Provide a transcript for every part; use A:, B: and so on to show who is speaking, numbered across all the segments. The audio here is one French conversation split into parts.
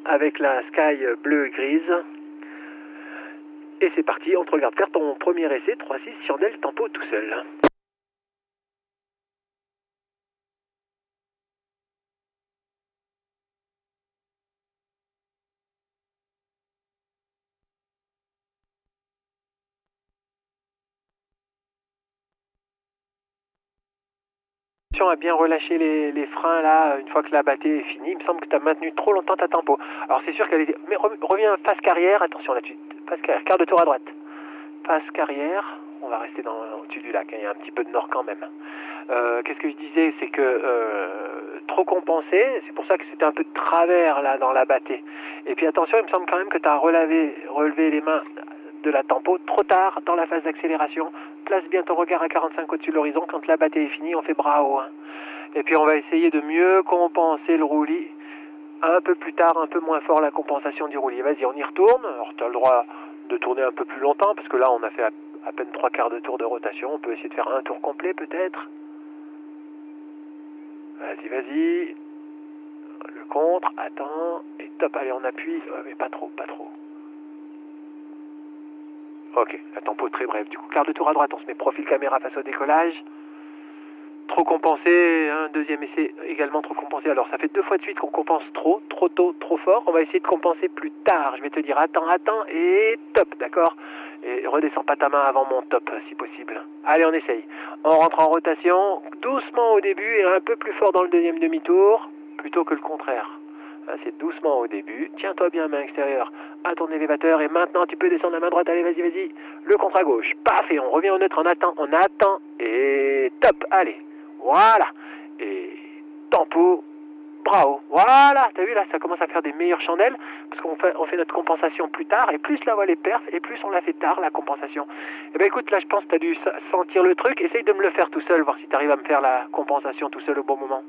A: avec la sky bleue et grise. Et c'est parti, on te regarde faire ton premier essai, 3-6, chandelle, tempo tout seul. À bien relâcher les freins là, une fois que la battée est finie. Il me semble que tu as maintenu trop longtemps ta tempo. Alors c'est sûr qu'elle est... Mais reviens face carrière, attention là-dessus, face carrière, quart de tour à droite. Face carrière, on va rester au-dessus du lac, hein. Il y a un petit peu de nord quand même. Qu'est-ce que je disais, c'est que trop compensé, c'est pour ça que c'était un peu de travers là dans la battée. Et puis attention, il me semble quand même que tu as relevé les mains de la tempo trop tard dans la phase d'accélération. Place bien ton regard à 45 au-dessus de l'horizon. Quand la battée est finie, on fait bras haut, hein. Et puis on va essayer de mieux compenser le roulis un peu plus tard, un peu moins fort la compensation du roulis. Vas-y, on y retourne. Alors tu as le droit de tourner un peu plus longtemps parce que là on a fait à peine 3/4 de tour de rotation. On peut essayer de faire un tour complet peut-être. Vas-y, vas-y. Le contre, attends, et top, allez on appuie, mais pas trop, pas trop. Ok, la tempo très brève. Du coup, quart de tour à droite, on se met profil caméra face au décollage. Trop compensé, hein, deuxième essai également trop compensé. Alors ça fait 2 fois de suite qu'on compense trop tôt, trop fort. On va essayer de compenser plus tard. Je vais te dire attends, et top, d'accord? Et redescends pas ta main avant mon top si possible. Allez, on essaye. On rentre en rotation, doucement au début et un peu plus fort dans le deuxième demi-tour, plutôt que le contraire. C'est doucement au début. Tiens-toi bien, main extérieure, à ton élévateur. Et maintenant, tu peux descendre la main droite. Allez, vas-y, vas-y. Le contre à gauche. Paf, et on revient au neutre. On attend. Et top, allez. Voilà. Et tempo. Bravo. Voilà. T'as vu, là, ça commence à faire des meilleures chandelles. Parce qu'on fait notre compensation plus tard. Et plus la voile est perf, et plus on la fait tard, la compensation. Eh ben écoute, là, je pense que tu as dû sentir le truc. Essaye de me le faire tout seul, voir si tu arrives à me faire la compensation tout seul au bon moment.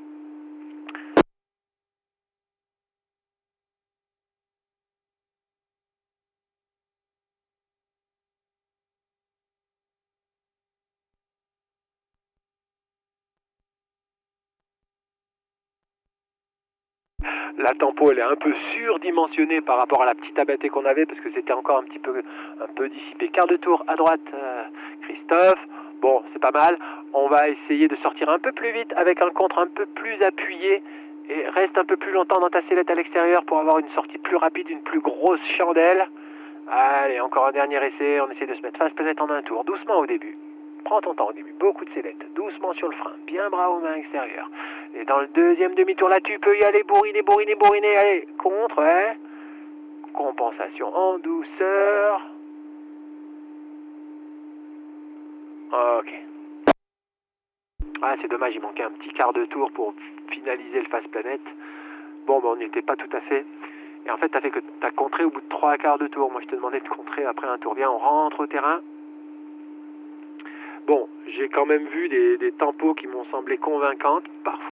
A: La tempo elle est un peu surdimensionnée par rapport à la petite abattée qu'on avait parce que c'était encore un peu dissipé. Quart de tour à droite, Christophe. Bon, c'est pas mal. On va essayer de sortir un peu plus vite avec un contre un peu plus appuyé et reste un peu plus longtemps dans ta sellette à l'extérieur pour avoir une sortie plus rapide, une plus grosse chandelle. Allez, encore un dernier essai. On essaie de se mettre face planète en un tour, doucement au début. Prends ton temps au début, beaucoup de sellettes, doucement sur le frein, bien bras aux mains extérieures. Et dans le deuxième demi-tour, là, tu peux y aller, bourriner, allez, contre, hein. Compensation en douceur. Ok. Ah, c'est dommage, il manquait un petit quart de tour pour finaliser le face planète. Bon, ben, on n'y était pas tout à fait. Et en fait, t'as contré au bout de 3/4 de tour. Moi, je te demandais de contrer après un tour. Viens, on rentre au terrain. Bon, j'ai quand même vu des tempos qui m'ont semblé convaincantes. Parfois.